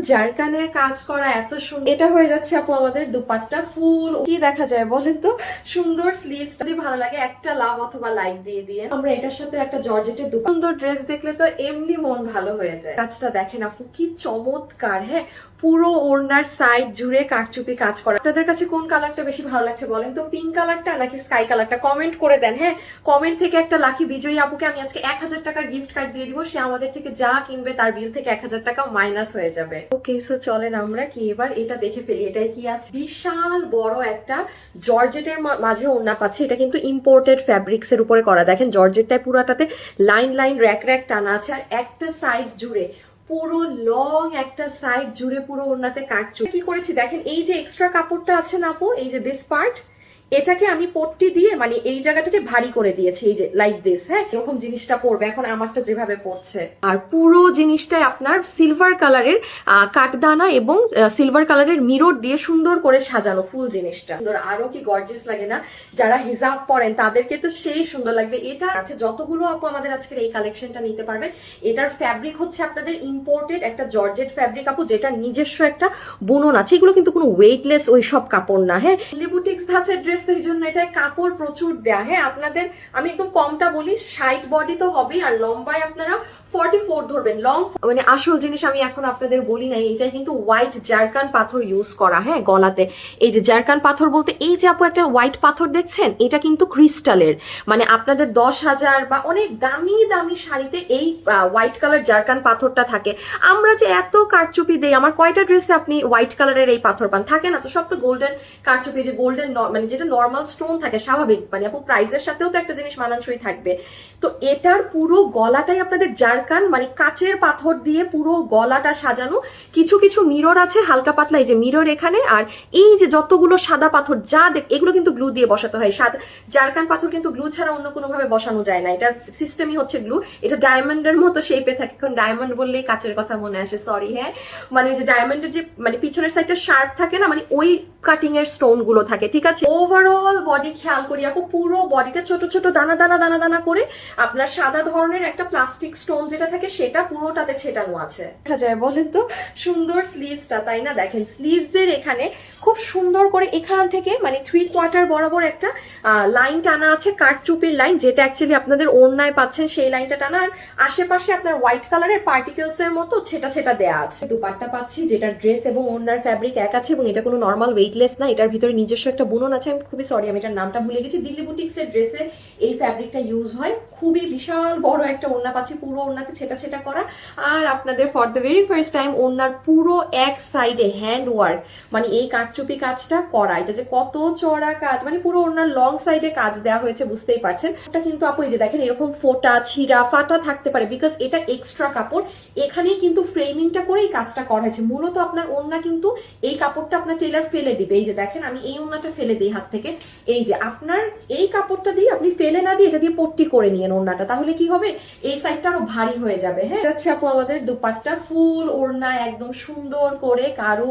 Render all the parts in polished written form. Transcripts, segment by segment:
জারকানের কাজ করা এত সুন্দর। এটা হয়ে যাচ্ছে আপু আমাদের দুপাট্টা। ফুল কি দেখা যায় বলেন তো, সুন্দর স্লিভস। যদি ভালো লাগে একটা লাভ অথবা লাইক দিয়ে দিয়ে। আমরা এটার সাথে একটা জর্জেটের দুপাট্টা, সুন্দর ড্রেস দেখলে তো এমনি মন ভালো হয়ে যায়। কাজটা দেখেন আপু কি চমৎকার। হ্যাঁ, পুরো ওড়নার সাইড জুড়ে কারচুপি কাজ করা। আপনাদের কাছে কোন কালারটা বেশি ভালো লাগছে বলেন তো, পিঙ্ক কালারটা নাকি স্কাই কালারটা? কমেন্ট করে দেন। হ্যাঁ, কমেন্ট থেকে একটা লাকি বিজয়ী আপুকে আমি আজকে 1000 টাকার গিফট কার্ড দিয়ে দিব। সে আমাদের থেকে যা কিনবে তার বিল থেকে 1000 টাকা মাইনাস হয়ে যাবে। ওকে, সো চলেন আমরা কি এবার এটা দেখে ফেলি। এটাই কি আছে, বিশাল বড় একটা জর্জেটের মাঝে ওড়না পাচ্ছি। এটা কিন্তু ইম্পোর্টেড ফ্যাব্রিক্স এর উপরে করা। দেখেন জর্জেটটায় পুরাটাতে লাইন লাইন র্যাক র্যাক টানা আছে, আর একটা সাইড জুড়ে পুরো লং একটা সাইড জুড়ে পুরো ওড়নাতে কাটছু। কি করেছি দেখেন, এই যে এক্সট্রা কাপড়টা আছে না আপু, এই যে দিস পার্ট, এটাকে আমি পট্টি দিয়ে মানে এই জায়গাটাকে ভারী করে দিয়েছি, এই যে লাইক দিস। হ্যাঁ, এরকম জিনিসটা পড়বে এখন আমারটা যেভাবে পড়ছে। আর পুরো জিনিসটাই আপনার সিলভার কালারের কাঠদানা এবং সিলভার কালারের মিরর দিয়ে সুন্দর করে সাজানো ফুল জিনিসটা। সুন্দর, আরো কি গর্জিয়াস লাগে না? যারা হিজাব পরেন তাদেরকে তো সেই সুন্দর লাগবে। এটা আছে যতগুলো আপু আমাদের আজকের এই কালেকশনটা নিতে পারবেন। এটার ফ্যাব্রিক হচ্ছে আপনাদের ইম্পোর্টেড একটা জর্জেট ফ্যাব্রিক আপু, যেটা নিজস্ব একটা বুনন আছে। এগুলো কিন্তু কোনো ওয়েটলেস ওই সব কাপড় না। হ্যাঁ, বুটিক্স ধাঁচের ড্রেস, তো এই জন্য এটা কাপড় প্রচুর দেয়া। হ্যাঁ, আপনাদের আমি একদম কমটা বলি, 60 বডি তো হবেই, আর লম্বায় আপনারা 44 ধরবেন। লং মানে আসল জিনিস আমি এখন আপনাদের বলি নাই, এটাই কিন্তু হোয়াইট জারকান পাথর ইউজ করা। হ্যাঁ, গলাতে এই যে জারকান পাথর বলতে এই যে আপু একটা হোয়াইট পাথর দেখছেন, এটা কিন্তু ক্রিস্টালের। মানে আপনাদের 10,000 বা অনেক দামি দামি শাড়িতে এই হোয়াইট কালার জারকান পাথরটা থাকে। আমরা যে এত কারচুপি দেই, আমার কয়টা ড্রেসে আপনি হোয়াইট কালারের এই পাথর পান? থাকে না তো, সব তো গোল্ডেন কারচুপি, যে গোল্ডেন মানে যেটা নর্মাল স্টোন থাকে স্বাভাবিক, মানে আপু প্রাইসের সাথেও তো একটা জিনিস মানানসই থাকবে। তো এটার পুরো গলাটাই আপনাদের জারকান, মানে কাচের পাথর দিয়ে পুরো গলাটা সাজানো। কিছু কিছু মিরর আছে হালকা পাতলা, এই যে মিরর এখানে, আর এই যে যতগুলো সাদা পাথর যা এগুলো কিন্তু গ্লু দিয়ে বসাতে হয়। জারকান পাথর কিন্তু গ্লু ছাড়া অন্য কোনো ভাবে বসানো যায় না, এটার সিস্টেমই হচ্ছে গ্লু। এটা ডায়মন্ডের মতো শেপে থাকে। এখন ডায়মন্ড বললেই কাচের কথা মনে আসে, সরি। হ্যাঁ, মানে যে ডায়মন্ডের যে মানে পিছনের সাইডটা শার্প থাকে না, মানে ওই কাটিং এর স্টোন গুলো থাকে। ঠিক আছে, ওভারঅল বডি খেয়াল করি আপু, পুরো বডিটা ছোট ছোট দানা দানা দানা দানা করে আপনার সাদা ধরনের একটা প্লাস্টিক স্টোন যেটা থাকে সেটা পুরোটাতে ছেটানো আছে। দেখা যায় বলেন তো, সুন্দর স্লিভসটা, তাই না? দেখেন স্লিভস এর এখানে খুব সুন্দর করে এখান থেকে মানে 3/4 বরাবর একটা লাইন টানা আছে, কাঠচুপির লাইন, যেটা অ্যাকচুয়ালি আপনাদের ওড়নায় পাচ্ছেন সেই লাইনটা টানা। আর আশেপাশে আপনার হোয়াইট কালারের পার্টিকেলস এর মতো ছেটা ছেটা দেয়া আছে। দুপাট্টা পাচ্ছি যেটা ড্রেস এবং ওড়নার ফ্যাব্রিক এক আছে, এবং এটা কোনো নর্মাল ওয়েটলেস না, এটার ভিতরে নিজস্ব একটা বুনন আছে। আমি খুবই সরি, আমি এটার নামটা ভুলে গেছি। দিল্লি বুটিক্স এর ড্রেসে এই ফ্যাব্রিকটা ইউজ হয়। খুবই বিশাল বড় একটা ওড়না পাচ্ছি, পুরো ওড়নাতে ছেটা ছেটা করা। আর আপনাদের for the very first time ওড়নার পুরো এক সাইডে হ্যান্ড ওয়ার্ক, মানে এই কাঠচুপি কাজটা করা। এটা যে কত চড়া কাজ, মানে পুরো ওড়নার লং সাইডে কাজ দেওয়া হয়েছে, বুঝতেই পারছেন। এটা কিন্তু আপু এই যে দেখেন এরকম ফোটা ছিঁড়া ফাটা থাকতে পারে, বিকজ এটা এক্সট্রা কাপড়। এখানেই কিন্তু ফ্রেমিংটা করে এই কাজটা করা হয়েছে। মূলত আপনার ওড়না কিন্তু এই কাপড়টা আপনার টেলার ফেলে দিবে। এই যে দেখেন আমি এই ওড়নাটা ফেলে দিই হাত থেকে, এই যে আপনার এই কাপড়টা দিয়ে আপনি ফেলে না দিয়ে এটা দিয়ে পট্টি করে নিয়েন ওড়নাটা, তাহলে কি হবে এই সাইডটা আরো ভারী হয়ে যাবে। হ্যাঁ, যাচ্ছে আপু আমাদের দুপাট্টা, ফুল ওড়না একদম সুন্দর করে কারু,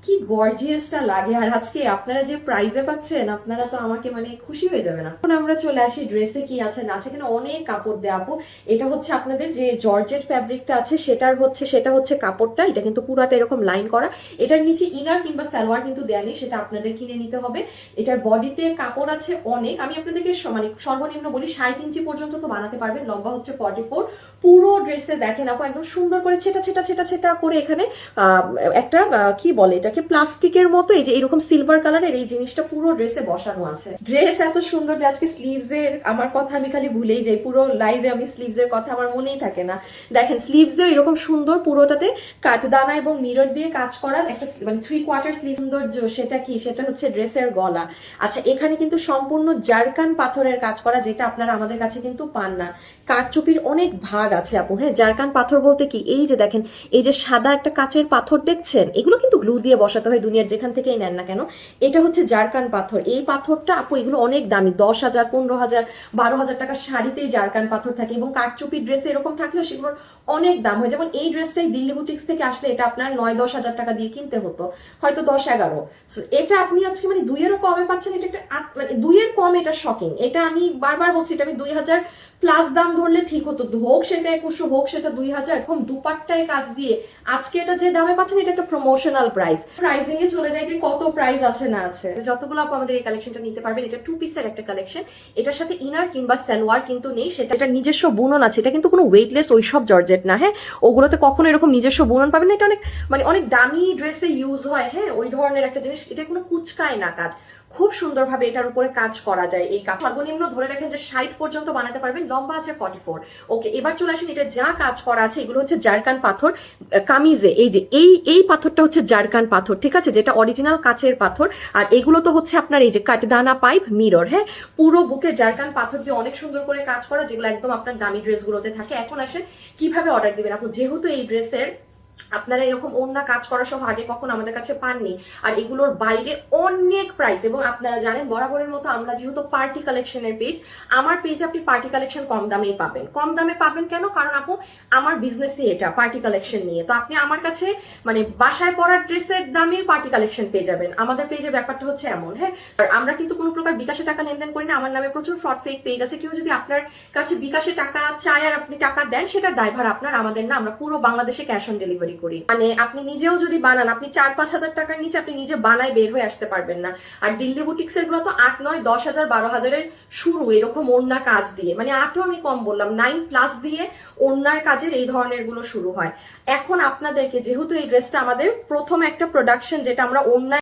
কি গর্জিয়াসটা লাগে। আর আজকে আপনারা যে প্রাইজে পাচ্ছেন, আপনারা তো আমাকে মানে খুশি হয়ে যাবেন। এখন আমরা চলে আসি ড্রেসে কি আছে না আছে। এখানে অনেক কাপড় দেওয়া। এটা হচ্ছে আপনাদের যে জর্জেট ফ্যাব্রিকটা আছে সেটা হচ্ছে কাপড়টা। এটা কিন্তু পুরাটা এরকম লাইন করা। এটার নিচে ইনার কিংবা সালোয়ার কিন্তু দেয়া নেই, সেটা আপনাদের কিনে নিতে হবে। এটার বডিতে কাপড় আছে অনেক। আমি আপনাদেরকে মানে সর্বনিম্ন বলি 60 ইঞ্চি পর্যন্ত তো বানাতে পারবেন, লম্বা হচ্ছে 44। পুরো ড্রেসে দেখেন আপু একদম সুন্দর করে ছেটা ছেটা ছেটা ছেটা করে এখানে একটা কি বলে এটাকে, প্লাস্টিকের মতো এই যে এরকম সিলভার কালারের এই জিনিসটা পুরো ড্রেসে বসানো আছে। ড্রেস এত সুন্দর যে আজকে স্লিভস এর আমার কথা আমি খালি ভুলেই যাই। পুরো লাইভে আমি স্লিভস এর কথা আমার মনেই থাকে না। দেখেন স্লিভস এও এরকম সুন্দর পুরোটাতে কাঠদানা এবং মিরর দিয়ে কাজ করা একটা মানে 3/4 স্লিভ। সৌন্দর্য সেটা কি, সেটা হচ্ছে ড্রেসের গলা। আচ্ছা, এখানে কিন্তু সম্পূর্ণ জারকান পাথরের কাজ করা, যেটা আপনারা আমাদের কাছে কিন্তু পান না। কাঠচুপির অনেক ভাগ আছে আপু। হ্যাঁ, জারকান পাথর বলতে কি, এই যে দেখেন এই যে সাদা একটা কাচের পাথর দেখছেন, এগুলো কিন্তু গ্লু দিয়ে বসাতে হয় দুনিয়ার যেখান থেকেই নেন না কেন। এটা হচ্ছে জারকান পাথর। এই পাথরটা আপু এগুলো অনেক দামি, 10,000 15,000 12,000 টাকার শাড়িতেই জারকান পাথর থাকে, এবং কাঠচুপির ড্রেসে এরকম থাকলেও সেগুলোর অনেক দাম হয়। যেমন এই ড্রেসটাই দিল্লি বুটিক্স থেকে আসলে এটা আপনার 9-10 হাজার টাকা দিয়ে কিনতে হতো, হয়তো 10-11। এটা আপনি আজকে মানে 2-এরও কমে পাচ্ছেন। এটা একটা মানে 2-এর কম, এটা শকিং। এটা আমি বারবার বলছি, এটা আমি প্লাস দাম ধরলে ঠিক হতো, হোক সেটা 2100 হোক সেটা 2000, এরকম দুপাট্টায় কাজ দিয়ে আজকে এটা যে দামে পাচ্ছেন এটা একটা প্রমোশনাল প্রাইস। প্রাইসিং এ চলে যায় যে কত প্রাইস আছে না আছে। যতগুলো আপু আমাদের এই কালেকশনটা নিতে পারবেন, এটা 2 পিসের একটা কালেকশন, এটার সাথে ইনার কিংবা সালোয়ার কিন্তু নেই, সেটা এটা নিজস্ব বুনন আছে, এটা কিন্তু কোনো ওয়েটলেস ওইসব জর্জেট না। হ্যাঁ, ওগুলোতে কখনো এরকম নিজস্ব বুনন পাবেন না, এটা অনেক মানে অনেক দামি ড্রেসে ইউজ হয়। হ্যাঁ, ওই ধরনের একটা জিনিস, এটা কোনো কুচকায় না কাজ, খুব সুন্দরভাবে এটার উপরে কাজ করা যায়। এই কাজ সর্বনিম্ন ধরে রাখেন যে 60 পর্যন্ত বানাতে পারবেন, লম্বা আছে 44। ওকে, এবার চলে আসেন, এটা যা কাজ করা আছে এগুলো হচ্ছে জারকান পাথর কামিজে, এই যে এই পাথরটা হচ্ছে জারকান পাথর, ঠিক আছে, যেটা অরিজিনাল কাচের পাথর। আর এগুলো তো হচ্ছে আপনার এই যে কাটদানা পাইপ মিরর। হ্যাঁ, পুরো বুকে জারকান পাথর দিয়ে অনেক সুন্দর করে কাজ করা, যেগুলো একদম আপনার দামি ড্রেসগুলোতে থাকে। এখন আসেন কিভাবে অর্ডার দিবেন আপু, যেহেতু এই ড্রেসের আপনারা এরকম ওড়না কাজ করা সহ আগে কখনো আমাদের কাছে পাননি, আর এগুলোর বাইরে অনেক প্রাইস। এবং আপনারা জানেন বরাবরের মতো আমরা যেহেতু পার্টি কালেকশনের পেজ, আমার পেজে আপনি পার্টি কালেকশন কম দামেই পাবেন। কম দামে পাবেন কেন? কারণ আপু আমার বিজনেসই এটা পার্টি কালেকশন নিয়ে, তো আপনি আমার কাছে মানে বাসায় পরার ড্রেসের দামে পার্টি কালেকশন পেয়ে যাবেন। আমাদের পেজে ব্যাপারটা হচ্ছে এমন। হ্যাঁ, আর আমরা কিন্তু কোনো প্রকার বিকাশে টাকা লেনদেন করি না, আমার নামে প্রচুর ফ্রড ফেক পেজ আছে। কেউ যদি আপনার কাছে বিকাশে টাকা চায় আর আপনি টাকা দেন, সেটার দায়ভার আপনার, আমাদের না। আমরা পুরো বাংলাদেশে ক্যাশ অন ডেলিভারি করি, মানে আপনি নিজেও যদি বানান, আপনি 4-5 হাজার টাকার নিচে আপনি নিজে বানায় বের হয়ে আসতে পারবেন না। আর দিল্লি বুটিক্স এর গুলো তো 8-9-10 হাজার 12 হাজারের শুরু এরকম ওড়না কাজ দিয়ে, মানে 8ও আমি কম বললাম, 9+ দিয়ে ওড়নার কাজের এই ধরনের গুলো শুরু হয়। এখন আপনাদেরকে যেহেতু এই ড্রেসটা আমাদের প্রথম একটা প্রোডাকশন, যেটা আমরা ওড়না